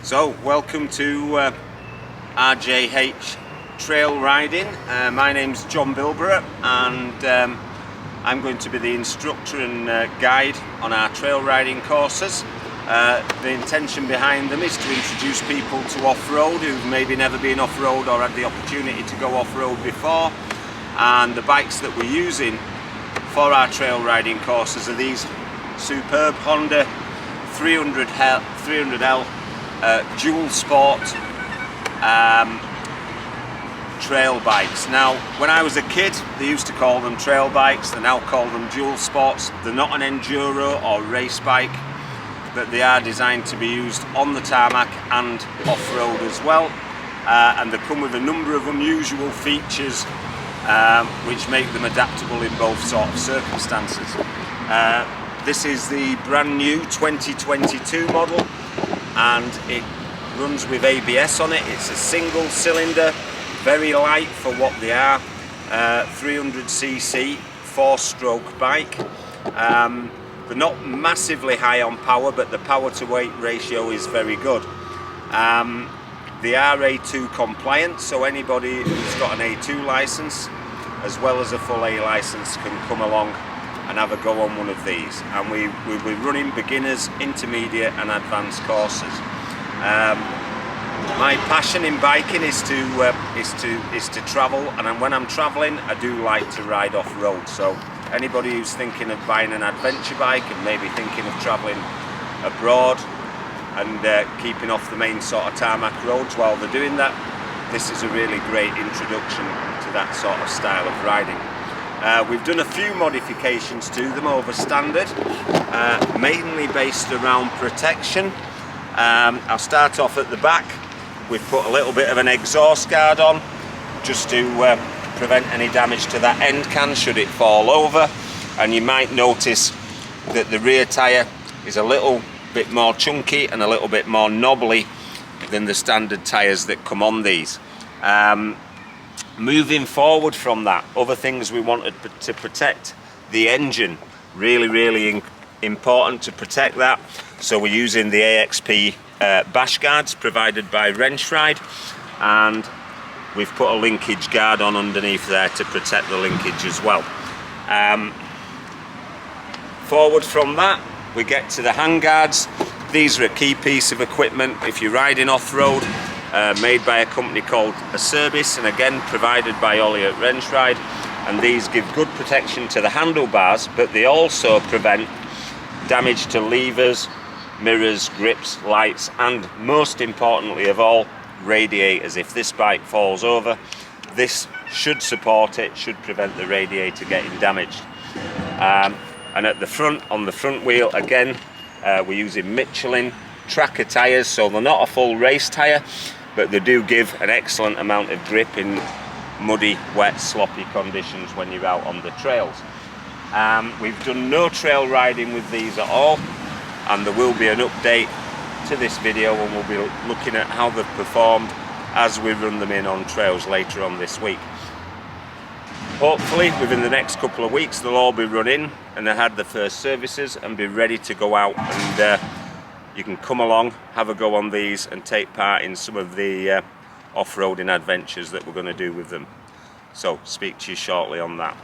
So, welcome to RJH Trail Riding. My name's John Bilbrough, and I'm going to be the instructor and guide on our trail riding courses. The intention behind them is to introduce people to off-road who've maybe never been off-road or had the opportunity to go off-road before. And the bikes that we're using for our trail riding courses are these superb Honda 300L dual sport trail bikes. Now, when I was a kid, they used to call them trail bikes. They now call them dual sports. They're not an enduro or race bike, but they are designed to be used on the tarmac and off-road as well. And they come with a number of unusual features which make them adaptable in both sort of circumstances. This is the brand new 2022 model, and it runs with ABS on it. It's a single cylinder, very light for what they are, 300cc 4-stroke bike. They're not massively high on power, but the power to weight ratio is very good. They are A2 compliant, so anybody who's got an A2 license as well as a full A license can come along and have a go on one of these. And we'll be running beginners, intermediate and advanced courses. My passion in biking is to travel, and when I'm traveling I do like to ride off-road. So anybody who's thinking of buying an adventure bike and maybe thinking of traveling abroad and keeping off the main sort of tarmac roads while they're doing that, this is a really great introduction to that sort of style of riding. We've done a few modifications to them over standard, mainly based around protection. I'll start off at the back. We've put a little bit of an exhaust guard on just to prevent any damage to that end can should it fall over. And you might notice that the rear tyre is a little bit more chunky and a little bit more knobbly than the standard tyres that come on these. Moving forward from that, other things we wanted to protect the engine, really important to protect that. So we're using the AXP bash guards provided by Ride, and we've put a linkage guard on underneath there to protect the linkage as well. Forward from that, we get to the handguards. These are a key piece of equipment if you're riding off-road, made by a company called Service, and again provided by Ollie at Ride. And these give good protection to the handlebars, but they also prevent damage to levers, mirrors, grips, lights, and most importantly of all, radiators. If this bike falls over, this should support it, should prevent the radiator getting damaged. And at the front, on the front wheel, again, we're using Michelin tracker tyres, so they're not a full race tyre, but they do give an excellent amount of grip in muddy, wet, sloppy conditions when you're out on the trails. We've done no trail riding with these at all, and there will be an update to this video, and we'll be looking at how they've performed as we run them in on trails later on this week. Hopefully within the next couple of weeks they'll all be running and they've had the first services and be ready to go out, and you can come along, have a go on these and take part in some of the off-roading adventures that we're going to do with them. So speak to you shortly on that.